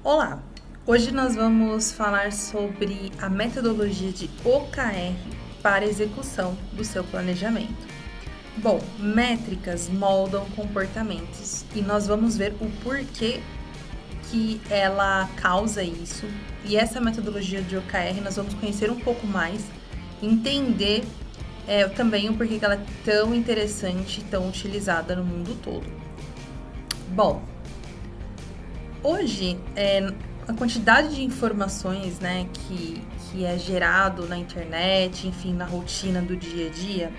Olá! Hoje nós vamos falar sobre a metodologia de OKR para execução do seu planejamento. Bom, métricas moldam comportamentos e nós vamos ver o porquê que ela causa isso. E essa metodologia de OKR nós vamos conhecer um pouco mais, entender também o porquê que ela é tão interessante e tão utilizada no mundo todo. Bom, hoje a quantidade de informações, né, que é gerado na internet, enfim, na rotina do dia a dia,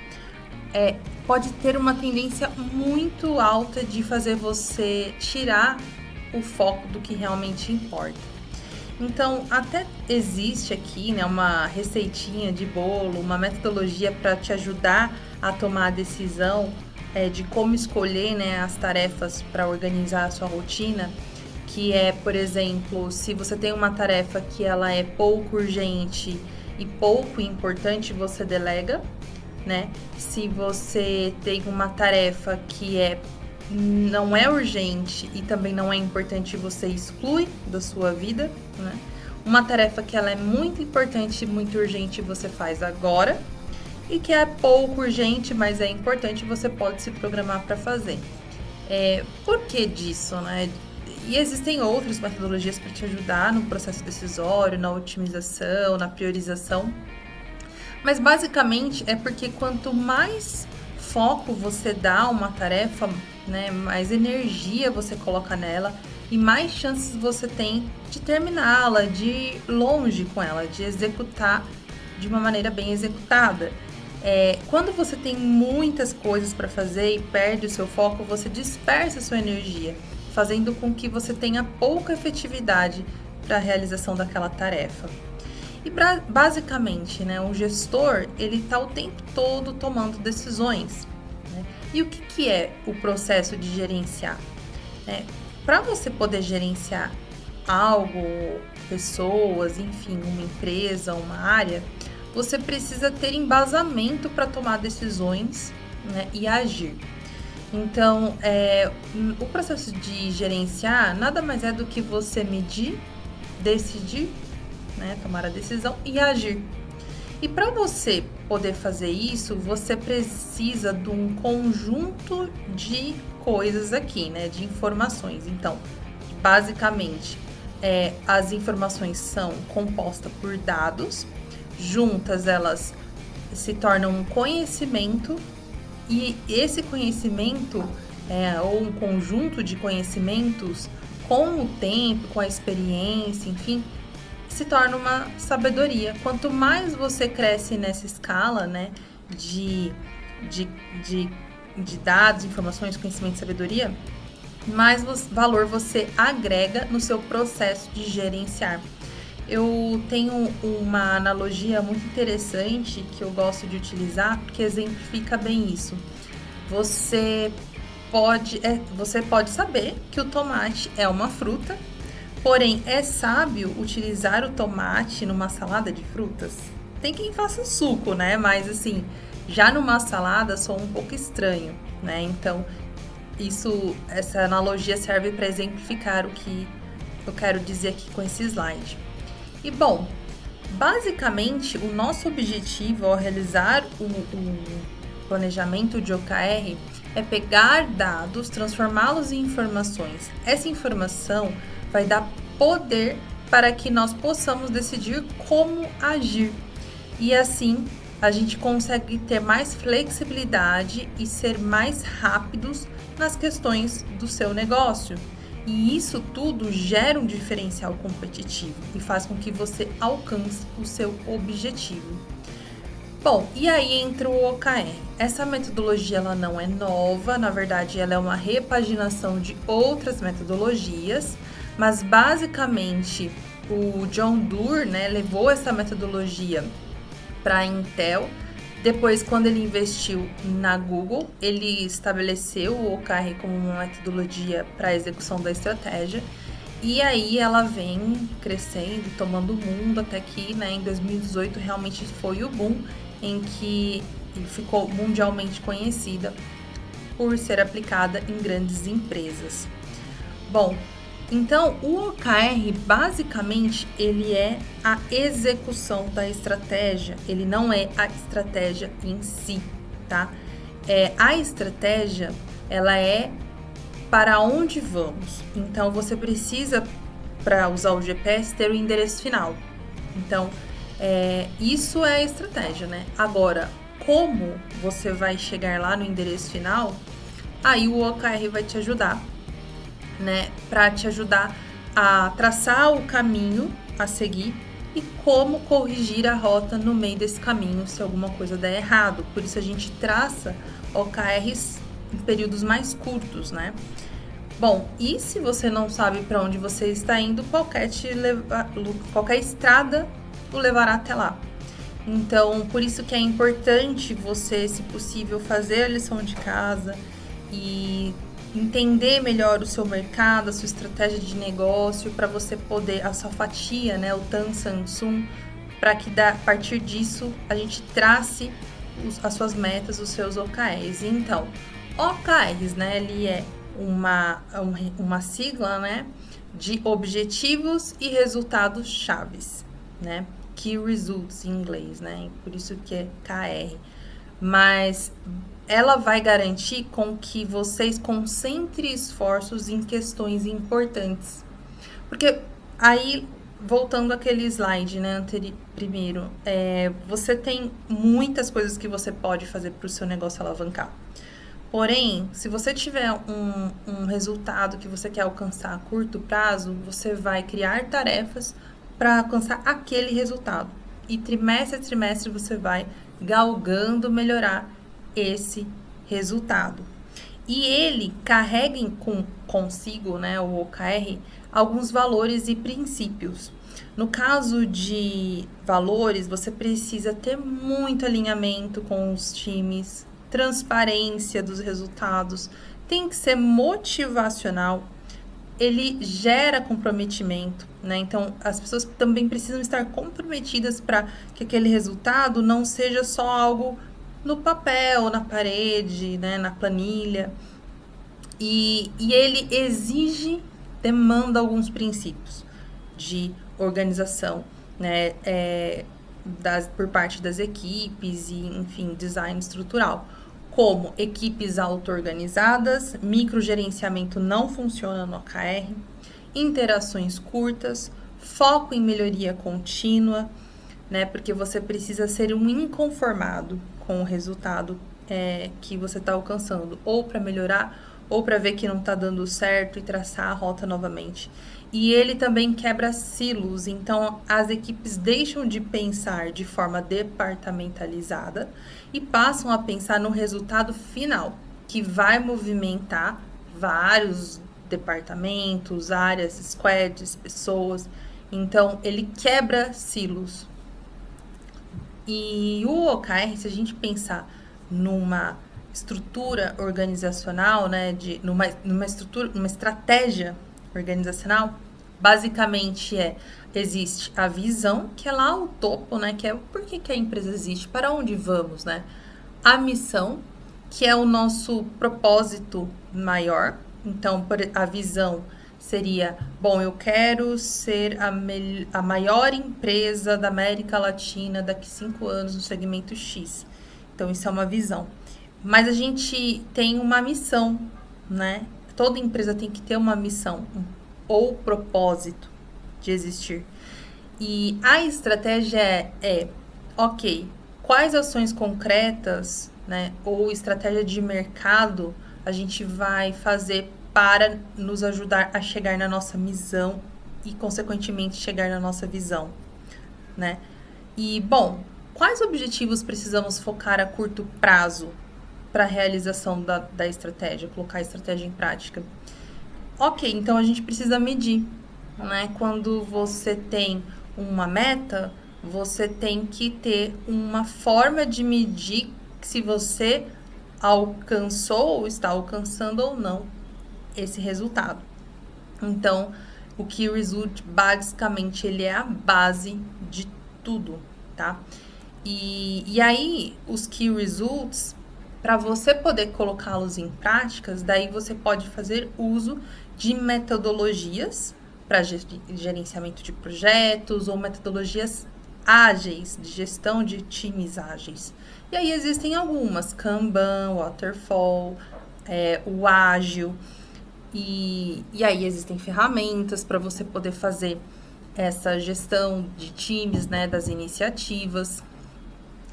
pode ter uma tendência muito alta de fazer você tirar o foco do que realmente importa. Então, até existe aqui, né, uma receitinha de bolo, uma metodologia para te ajudar a tomar a decisão de como escolher, né, as tarefas para organizar a sua rotina, que é, por exemplo, se você tem uma tarefa que ela é pouco urgente e pouco importante, você delega, né? Se você tem uma tarefa que não é urgente e também não é importante, você exclui da sua vida, né? Uma tarefa que ela é muito importante e muito urgente, você faz agora. E que é pouco urgente, mas é importante, você pode se programar para fazer. Por que disso, né? E existem outras metodologias para te ajudar no processo decisório, na otimização, na priorização. Mas basicamente é porque quanto mais foco você dá a uma tarefa, né, mais energia você coloca nela e mais chances você tem de terminá-la, de ir longe com ela, de executar de uma maneira bem executada. Quando você tem muitas coisas para fazer e perde o seu foco, você dispersa a sua energia, fazendo com que você tenha pouca efetividade para a realização daquela tarefa. E basicamente, né, o gestor, ele está o tempo todo tomando decisões. Né? E o que é o processo de gerenciar? Para você poder gerenciar algo, pessoas, enfim, uma empresa, uma área, você precisa ter embasamento para tomar decisões, né, e agir. Então, o processo de gerenciar nada mais é do que você medir, decidir, né, tomar a decisão e agir. E para você poder fazer isso, você precisa de um conjunto de coisas aqui, né, de informações. Então, basicamente, as informações são compostas por dados, juntas elas se tornam um conhecimento, e esse conhecimento ou um conjunto de conhecimentos, com o tempo, com a experiência, enfim, se torna uma sabedoria. Quanto mais você cresce nessa escala, né, de dados, informações, conhecimento e sabedoria, mais valor você agrega no seu processo de gerenciar. Eu tenho uma analogia muito interessante que eu gosto de utilizar, porque exemplifica bem isso. Você pode saber que o tomate é uma fruta, porém é sábio utilizar o tomate numa salada de frutas? Tem quem faça suco, né? Mas assim, já numa salada soa um pouco estranho, né? Então, essa analogia serve para exemplificar o que eu quero dizer aqui com esse slide. E bom, basicamente o nosso objetivo ao realizar o planejamento de OKR é pegar dados, transformá-los em informações. Essa informação vai dar poder para que nós possamos decidir como agir. E assim a gente consegue ter mais flexibilidade e ser mais rápidos nas questões do seu negócio. E isso tudo gera um diferencial competitivo e faz com que você alcance o seu objetivo. Bom, e aí entra o OKR. Essa metodologia ela não é nova, na verdade ela é uma repaginação de outras metodologias, mas basicamente o John Doerr, né, levou essa metodologia para a Intel. Depois, quando ele investiu na Google, ele estabeleceu o OKR como uma metodologia para a execução da estratégia. E aí ela vem crescendo, tomando o mundo, até que, né, em 2018 realmente foi o boom em que ficou mundialmente conhecida por ser aplicada em grandes empresas. Bom, Então, o OKR, basicamente, ele é a execução da estratégia, ele não é a estratégia em si, tá? A estratégia, ela é para onde vamos. Então, você precisa, para usar o GPS, ter o endereço final. Então, isso é a estratégia, né? Agora, como você vai chegar lá no endereço final, aí o OKR vai te ajudar, né? Para te ajudar a traçar o caminho a seguir e como corrigir a rota no meio desse caminho se alguma coisa der errado. Por isso a gente traça OKRs em períodos mais curtos, né? Bom, e se você não sabe para onde você está indo, qualquer estrada o levará até lá. Então, por isso que é importante você, se possível, fazer a lição de casa e entender melhor o seu mercado, a sua estratégia de negócio, para você poder, a sua fatia, né, o Tan San Sum, para que a partir disso a gente trace as suas metas, os seus OKRs. Então, OKRs, né, ele é uma sigla, né, de objetivos e resultados chaves, né? Key Results em inglês, né? Por isso que é KR. Mas ela vai garantir com que vocês concentrem esforços em questões importantes. Porque aí, voltando àquele slide, né, primeiro, você tem muitas coisas que você pode fazer para o seu negócio alavancar. Porém, se você tiver um resultado que você quer alcançar a curto prazo, você vai criar tarefas para alcançar aquele resultado. E trimestre a trimestre você vai galgando melhorar esse resultado. E ele carrega consigo, né, o OKR, alguns valores e princípios. No caso de valores, você precisa ter muito alinhamento com os times, transparência dos resultados, tem que ser motivacional, ele gera comprometimento, né? Então, as pessoas também precisam estar comprometidas para que aquele resultado não seja só algo no papel, na parede, né, na planilha. E ele demanda alguns princípios de organização, né, por parte das equipes e, enfim, design estrutural. Como equipes auto-organizadas, microgerenciamento não funciona no OKR, interações curtas, foco em melhoria contínua, né? Porque você precisa ser um inconformado com o resultado que você está alcançando, ou para melhorar, ou para ver que não está dando certo e traçar a rota novamente. E ele também quebra silos, então as equipes deixam de pensar de forma departamentalizada e passam a pensar no resultado final, que vai movimentar vários departamentos, áreas, squads, pessoas. Então, ele quebra silos. E o OKR, se a gente pensar numa estrutura organizacional, né, numa estratégia organizacional, basicamente existe a visão, que é lá o topo, né, que é por que a empresa existe, para onde vamos, né? A missão, que é o nosso propósito maior. Então, a visão seria, bom, eu quero ser a maior empresa da América Latina daqui 5 anos no segmento X. Então, isso é uma visão. Mas a gente tem uma missão, né? Toda empresa tem que ter uma missão ou propósito de existir. E a estratégia ok, quais ações concretas, né, ou estratégia de mercado a gente vai fazer para nos ajudar a chegar na nossa missão e, consequentemente, chegar na nossa visão, né? E, bom, quais objetivos precisamos focar a curto prazo para a realização da estratégia, colocar a estratégia em prática? Ok, então a gente precisa medir, né? Quando você tem uma meta, você tem que ter uma forma de medir se você alcançou ou está alcançando ou não esse resultado. Então, o Key Result, basicamente, ele é a base de tudo, tá? E aí, os Key Results, para você poder colocá-los em práticas, daí você pode fazer uso de metodologias para gerenciamento de projetos ou metodologias ágeis, de gestão de times ágeis. E aí existem algumas, Kanban, Waterfall, o Ágil, e aí existem ferramentas para você poder fazer essa gestão de times, né, das iniciativas.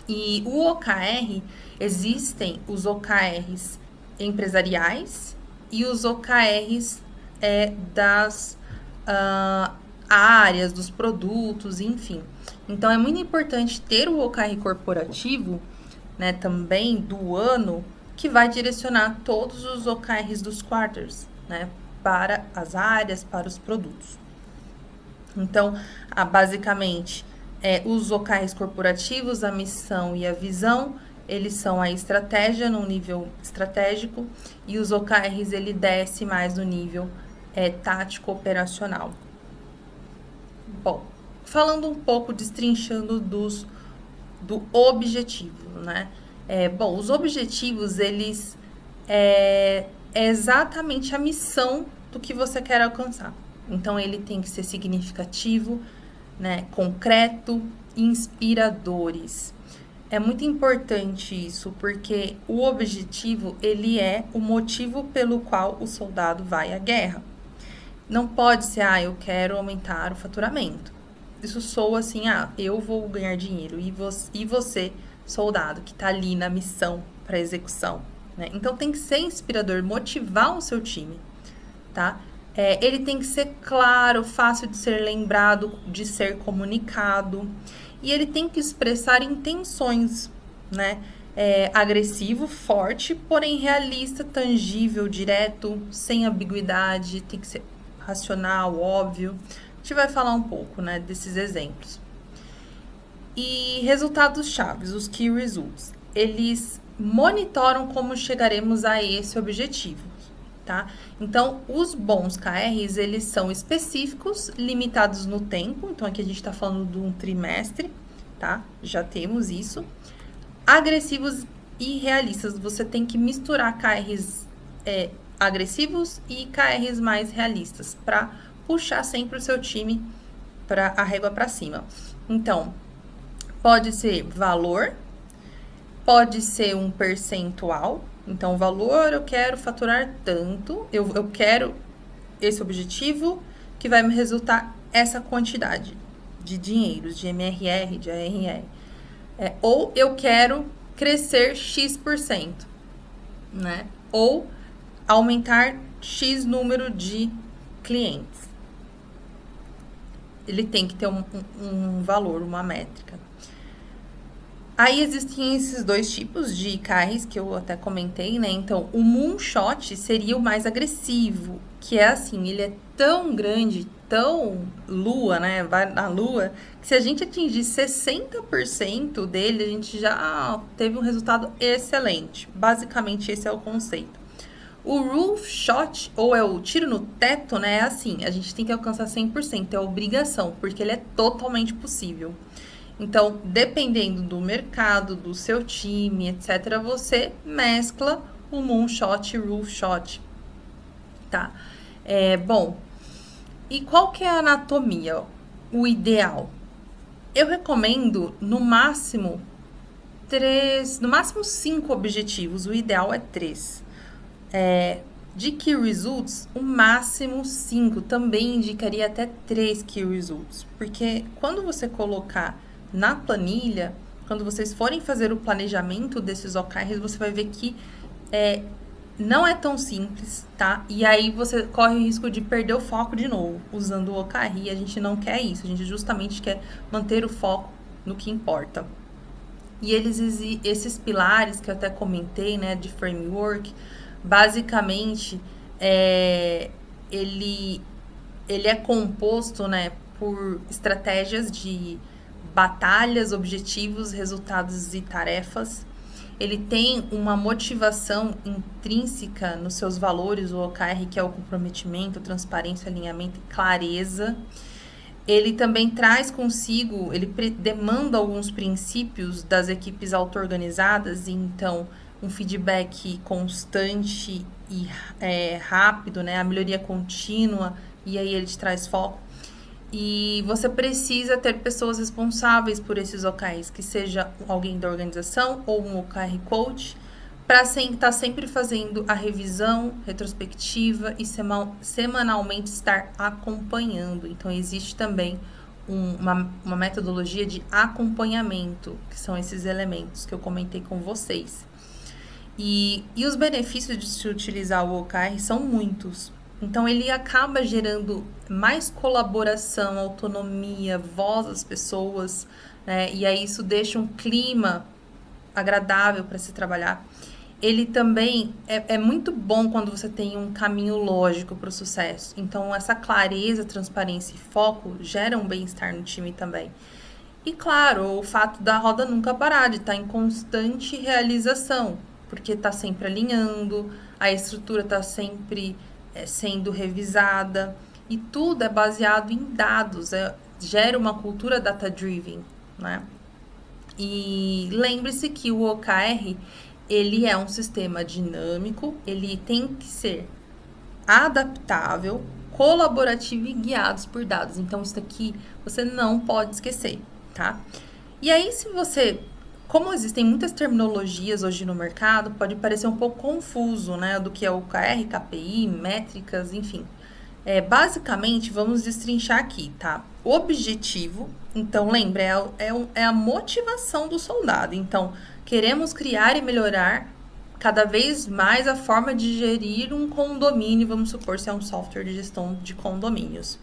E o OKR, existem os OKRs empresariais e os OKRs das áreas, dos produtos, enfim. Então, é muito importante ter o OKR corporativo, né, também do ano, que vai direcionar todos os OKRs dos quarters, né, para as áreas, para os produtos. Então, basicamente, os OKRs corporativos, a missão e a visão, eles são a estratégia no nível estratégico, e os OKRs, ele desce mais no nível tático operacional. Bom, falando um pouco, destrinchando do objetivo, né? Bom, os objetivos, eles é exatamente a missão do que você quer alcançar. Então, ele tem que ser significativo, né, concreto, inspiradores. É muito importante isso, porque o objetivo, ele é o motivo pelo qual o soldado vai à guerra. Não pode ser, eu quero aumentar o faturamento. Isso soa assim, eu vou ganhar dinheiro. E você, soldado, que está ali na missão para execução, né? Então, tem que ser inspirador, motivar o seu time, tá? Ele tem que ser claro, fácil de ser lembrado, de ser comunicado. E ele tem que expressar intenções, né? Agressivo, forte, porém realista, tangível, direto, sem ambiguidade. Tem que ser racional, óbvio. A gente vai falar um pouco, né, desses exemplos. E resultados chaves, os key results. Eles monitoram como chegaremos a esse objetivo, tá? Então, os bons KRs, eles são específicos, limitados no tempo. Então, aqui a gente está falando de um trimestre, tá? Já temos isso. Agressivos e realistas. Você tem que misturar KRs agressivos e KRs mais realistas para puxar sempre o seu time para a régua para cima. Então, pode ser valor, pode ser um percentual. Então, valor, eu quero faturar tanto, eu quero esse objetivo que vai me resultar essa quantidade de dinheiros, de MRR, de ARR. Ou eu quero crescer X%, né? Ou aumentar X número de clientes. Ele tem que ter um valor, uma métrica. Aí existem esses dois tipos de KRs que eu até comentei, né? Então, o moonshot seria o mais agressivo, que é assim, ele é tão grande, tão lua, né? Vai na lua, que se a gente atingir 60% dele, a gente já teve um resultado excelente. Basicamente, esse é o conceito. O roof shot, ou o tiro no teto, né? É assim, a gente tem que alcançar 100%, é obrigação, porque ele é totalmente possível. Então, dependendo do mercado, do seu time, etc., você mescla o moonshot e o roof shot, tá? Bom, e qual que é a anatomia? O ideal? Eu recomendo, no máximo, 5 objetivos. O ideal é 3. De Key Results, o máximo 5. Também indicaria até 3 Key Results. Porque quando você colocar na planilha, quando vocês forem fazer o planejamento desses OKRs, você vai ver que não é tão simples, tá? E aí você corre o risco de perder o foco de novo, usando o OKR, e a gente não quer isso, a gente justamente quer manter o foco no que importa. E esses pilares que eu até comentei, né, de framework, basicamente, ele é composto, né, por estratégias de batalhas, objetivos, resultados e tarefas. Ele tem uma motivação intrínseca nos seus valores, o OKR, que é o comprometimento, transparência, alinhamento e clareza. Ele também traz consigo, ele demanda alguns princípios das equipes auto-organizadas, então um feedback constante e rápido, né? A melhoria contínua, e aí ele te traz foco. E você precisa ter pessoas responsáveis por esses OKRs, que seja alguém da organização ou um OKR coach, para estar sempre fazendo a revisão retrospectiva e semanalmente estar acompanhando. Então, existe também uma metodologia de acompanhamento, que são esses elementos que eu comentei com vocês. E os benefícios de se utilizar o OKR são muitos. Então, ele acaba gerando mais colaboração, autonomia, voz às pessoas, né? E aí isso deixa um clima agradável para se trabalhar. Ele também é muito bom quando você tem um caminho lógico para o sucesso. Então, essa clareza, transparência e foco geram um bem-estar no time também. E, claro, o fato da roda nunca parar, de estar em constante realização, porque está sempre alinhando, a estrutura está sempre sendo revisada, e tudo é baseado em dados, gera uma cultura data-driven, né? E lembre-se que o OKR, ele é um sistema dinâmico, ele tem que ser adaptável, colaborativo e guiados por dados. Então, isso aqui você não pode esquecer, tá? E aí, como existem muitas terminologias hoje no mercado, pode parecer um pouco confuso, né? Do que é OKR, KPI, métricas, enfim. Basicamente, vamos destrinchar aqui, tá? O objetivo, então, lembra, é a motivação do soldado. Então, queremos criar e melhorar cada vez mais a forma de gerir um condomínio, vamos supor, se é um software de gestão de condomínios.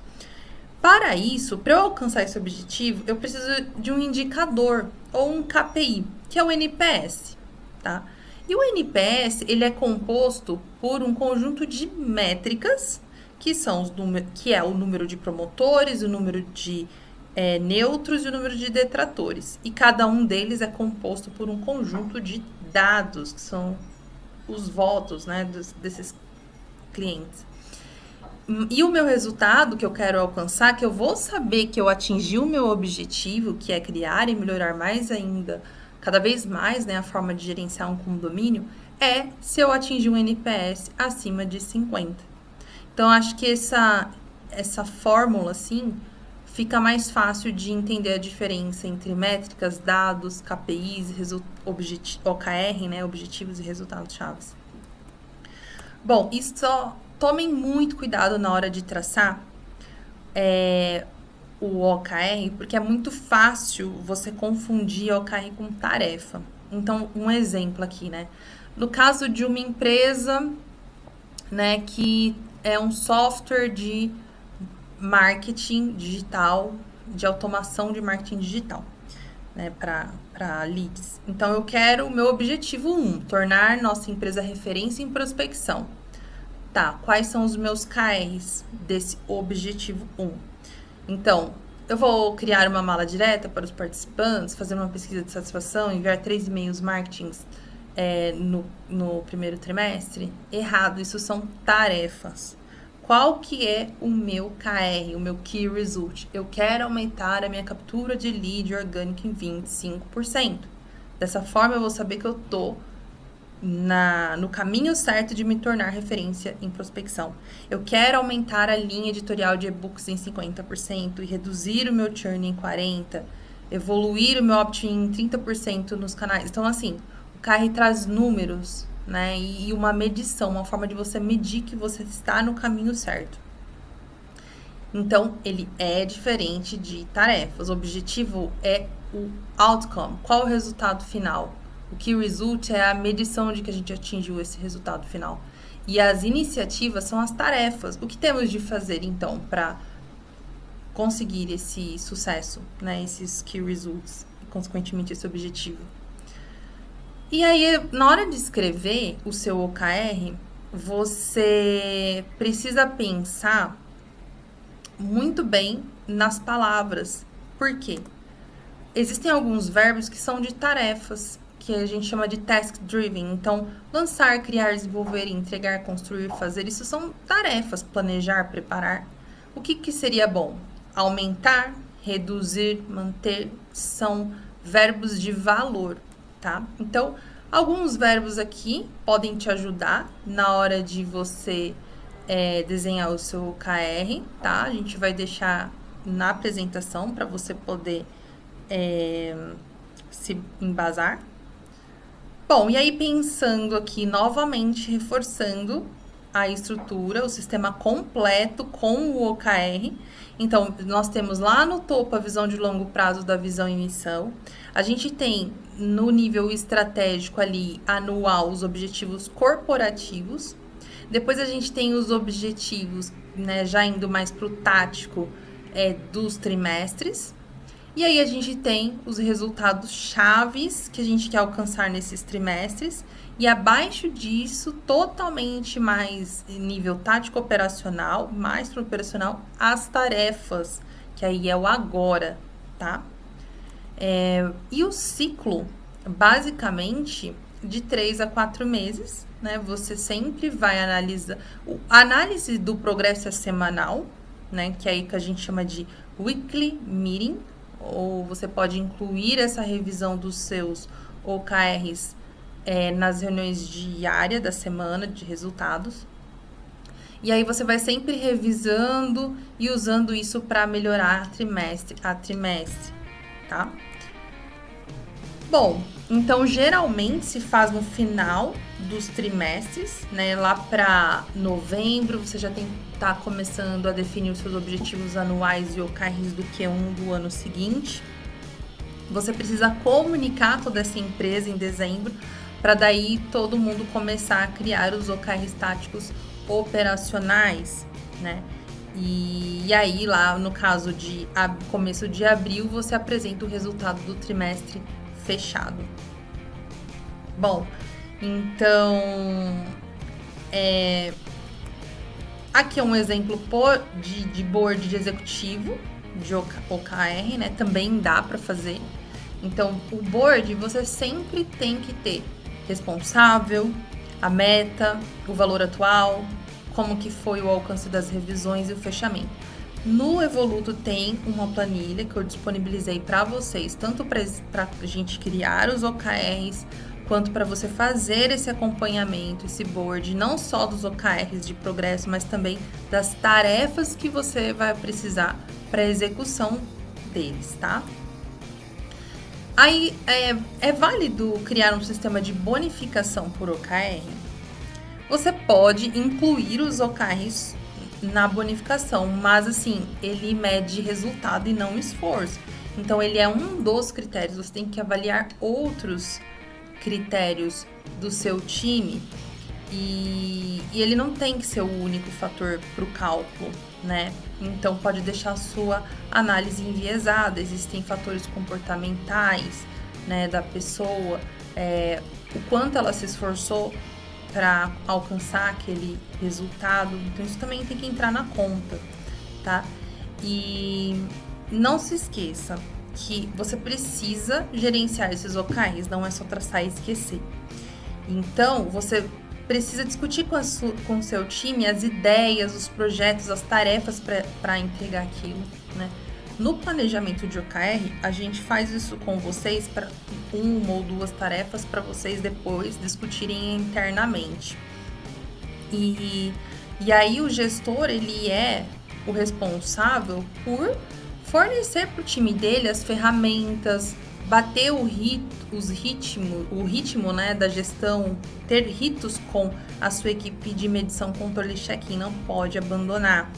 Para isso, para eu alcançar esse objetivo, eu preciso de um indicador ou um KPI, que é o NPS, tá? E o NPS, ele é composto por um conjunto de métricas, que é o número de promotores, o número de neutros e o número de detratores. E cada um deles é composto por um conjunto de dados, que são os votos, né, desses clientes. E o meu resultado que eu quero alcançar, que eu vou saber que eu atingi o meu objetivo, que é criar e melhorar mais ainda, cada vez mais, né, a forma de gerenciar um condomínio, é se eu atingir um NPS acima de 50. Então, acho que essa fórmula, assim, fica mais fácil de entender a diferença entre métricas, dados, KPIs, OKR, né, objetivos e resultados chaves. Bom, tomem muito cuidado na hora de traçar o OKR, porque é muito fácil você confundir OKR com tarefa. Então, um exemplo aqui, né? No caso de uma empresa, né, que é um software de marketing digital, de automação de marketing digital, né, para leads. Então, eu quero o meu objetivo 1, tornar nossa empresa referência em prospecção. Tá, quais são os meus KRs desse objetivo 1? Então, eu vou criar uma mala direta para os participantes, fazer uma pesquisa de satisfação, enviar 3 e-mails marketings no primeiro trimestre? Errado, isso são tarefas. Qual que é o meu KR, o meu Key Result? Eu quero aumentar a minha captura de lead orgânico em 25%. Dessa forma, eu vou saber que eu tô no caminho certo de me tornar referência em prospecção. Eu quero aumentar a linha editorial de e-books em 50% e reduzir o meu churn em 40%, evoluir o meu opt-in em 30% nos canais. Então, assim, o KR traz números, né, e uma medição, uma forma de você medir que você está no caminho certo. Então, ele é diferente de tarefas. O objetivo é o outcome. Qual é o resultado final? O Key Result é a medição de que a gente atingiu esse resultado final. E as iniciativas são as tarefas. O que temos de fazer, então, para conseguir esse sucesso, né? Esses Key Results, e, consequentemente, esse objetivo. E aí, na hora de escrever o seu OKR, você precisa pensar muito bem nas palavras. Por quê? Existem alguns verbos que são de tarefas, que a gente chama de task driven. Então, lançar, criar, desenvolver, entregar, construir, fazer, isso são tarefas, planejar, preparar. O que seria bom? Aumentar, reduzir, manter, são verbos de valor, tá? Então, Alguns verbos aqui podem te ajudar na hora de você desenhar o seu OKR, tá? A gente vai deixar na apresentação para você poder se embasar. Bom, e aí pensando aqui novamente, reforçando a estrutura, o sistema completo com o OKR. Então, nós temos lá no topo a visão de longo prazo da visão e missão. A gente tem no nível estratégico ali, anual, os objetivos corporativos. Depois a gente tem os objetivos, né, já indo mais para o tático, dos trimestres. E aí a gente tem os resultados chaves que a gente quer alcançar nesses trimestres. E abaixo disso, totalmente mais nível tático operacional, mais para operacional, as tarefas, que aí é o agora, tá? E o ciclo, basicamente, de 3 a 4 meses, né? Você sempre vai analisar. A análise do progresso é semanal, né? Que é aí que a gente chama de weekly meeting, ou você pode incluir essa revisão dos seus OKRs nas reuniões diárias da semana de resultados. E aí você vai sempre revisando e usando isso para melhorar trimestre a trimestre, tá? Bom, então geralmente se faz no final dos trimestres, né? Lá para novembro você já tá começando a definir os seus objetivos anuais e OKRs do Q1 do ano seguinte. Você precisa comunicar toda essa empresa em dezembro para daí todo mundo começar a criar os OKRs táticos operacionais, né? E aí lá no caso de começo de abril você apresenta o resultado do trimestre fechado. Bom, então aqui é um exemplo de board de executivo de OKR, né? Também dá para fazer. Então, o board você sempre tem que ter responsável, a meta, o valor atual, como que foi o alcance das revisões e o fechamento. No Evoluto tem uma planilha que eu disponibilizei para vocês, tanto para a gente criar os OKRs, quanto para você fazer esse acompanhamento, esse board, não só dos OKRs de progresso, mas também das tarefas que você vai precisar para a execução deles, tá? Aí, é válido criar um sistema de bonificação por OKR? Você pode incluir os OKRs na bonificação, mas assim, ele mede resultado e não esforço. Então, ele é um dos critérios, você tem que avaliar outros critérios do seu time e ele não tem que ser o único fator para o cálculo, né? Então, pode deixar a sua análise enviesada, existem fatores comportamentais, né, da pessoa, o quanto ela se esforçou para alcançar aquele resultado, então isso também tem que entrar na conta, tá? E não se esqueça que você precisa gerenciar esses OKRs, não é só traçar e esquecer. Então, você precisa discutir com o seu time as ideias, os projetos, as tarefas para entregar aquilo, né? No planejamento de OKR, a gente faz isso com vocês para uma ou duas tarefas para vocês depois discutirem internamente. E aí o gestor, ele é o responsável por fornecer para o time dele as ferramentas, bater o ritmo, né, da gestão, ter ritos com a sua equipe de medição, controle e check-in, não pode abandonar.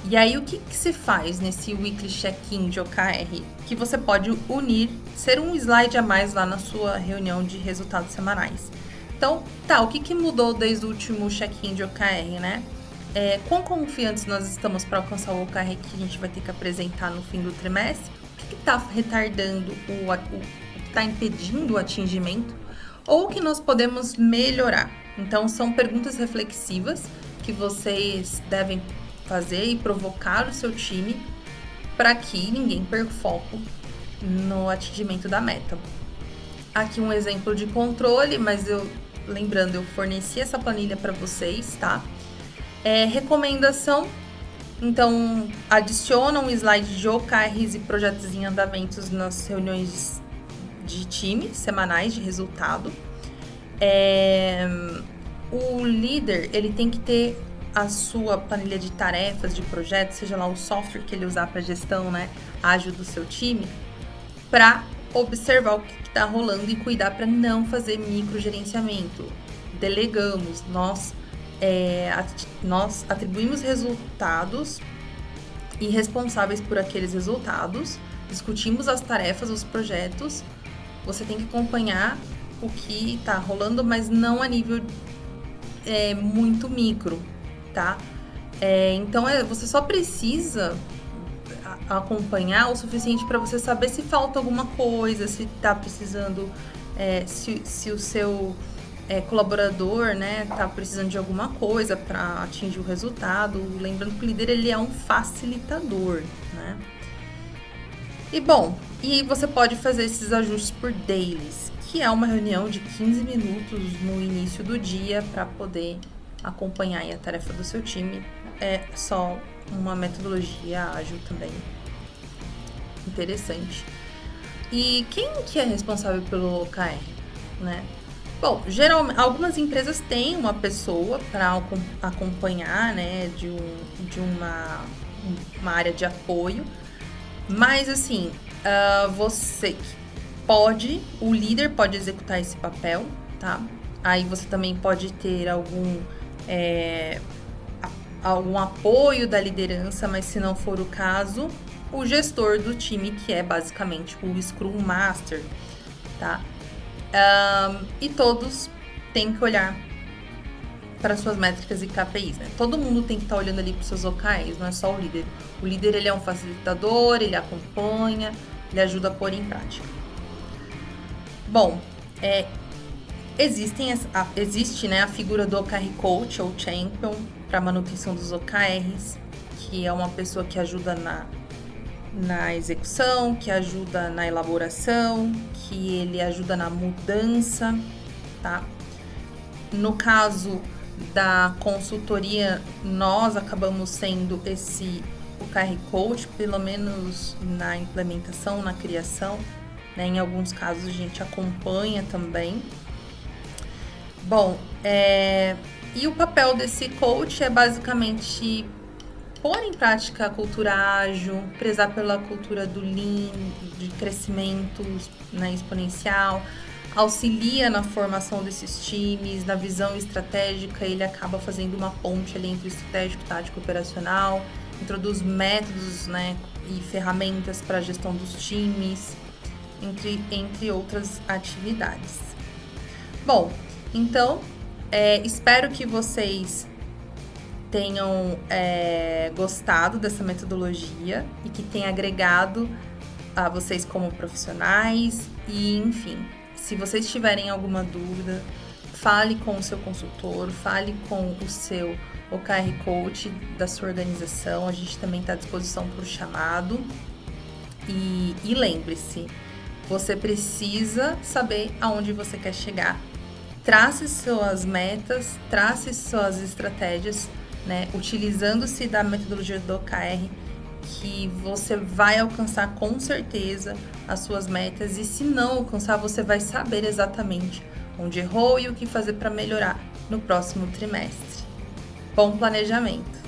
E aí, o que se faz nesse weekly check-in de OKR? Que você pode unir, ser um slide a mais lá na sua reunião de resultados semanais. Então, o que mudou desde o último check-in de OKR, né? Quão confiantes nós estamos para alcançar o OKR que a gente vai ter que apresentar no fim do trimestre? O que está retardando, o que está impedindo o atingimento? Ou o que nós podemos melhorar? Então, são perguntas reflexivas que vocês devem fazer e provocar o seu time para que ninguém perca o foco no atingimento da meta. Aqui um exemplo de controle, mas eu forneci essa planilha para vocês, tá? Recomendação, então adiciona um slide de OKRs e projetos em andamentos nas reuniões de time semanais de resultado. O líder, ele tem que ter a sua planilha de tarefas, de projetos, seja lá o software que ele usar para gestão, né, ágil do seu time, para observar o que está rolando e cuidar para não fazer microgerenciamento. Delegamos, nós atribuímos resultados e responsáveis por aqueles resultados, discutimos as tarefas, os projetos. Você tem que acompanhar o que está rolando, mas não a nível muito micro, tá? Então você só precisa acompanhar o suficiente para você saber se falta alguma coisa, se está precisando, se o seu colaborador, né, tá precisando de alguma coisa para atingir o resultado. Lembrando que o líder, ele é um facilitador, né? E você pode fazer esses ajustes por dailies, que é uma reunião de 15 minutos no início do dia para poder acompanhar aí a tarefa do seu time. É só uma metodologia ágil também interessante. E quem que é responsável pelo OKR, né? Bom, geralmente, algumas empresas têm uma pessoa para acompanhar, né, de uma área de apoio, mas assim, o líder pode executar esse papel, tá? Aí você também pode ter algum apoio da liderança, mas se não for o caso, o gestor do time, que é basicamente o Scrum Master, tá? E todos têm que olhar para suas métricas e KPIs, né? Todo mundo tem que estar olhando ali para os seus OKRs, não é só o líder. O líder, ele é um facilitador, ele acompanha, ele ajuda a pôr em prática. Bom, existe, né, a figura do OKR Coach ou Champion para manutenção dos OKRs, que é uma pessoa que ajuda na execução, que ajuda na elaboração, que ele ajuda na mudança, tá? No caso da consultoria, nós acabamos sendo esse OKR Coach, pelo menos na implementação, na criação, né? Em alguns casos a gente acompanha também. Bom, e o papel desse coach é basicamente pôr em prática a cultura ágil, prezar pela cultura do Lean, de crescimento, né, exponencial, auxilia na formação desses times, na visão estratégica. Ele acaba fazendo uma ponte ali entre o estratégico, tático e operacional, introduz métodos, né, e ferramentas para a gestão dos times, entre outras atividades. Bom, então, espero que vocês tenham gostado dessa metodologia e que tenha agregado a vocês como profissionais. E, enfim, se vocês tiverem alguma dúvida, fale com o seu consultor, fale com o seu OKR Coach da sua organização. A gente também está à disposição para o chamado. E lembre-se, você precisa saber aonde você quer chegar. Trace suas metas, trace suas estratégias, né, utilizando-se da metodologia do OKR, que você vai alcançar com certeza as suas metas. E se não alcançar, você vai saber exatamente onde errou e o que fazer para melhorar no próximo trimestre. Bom planejamento!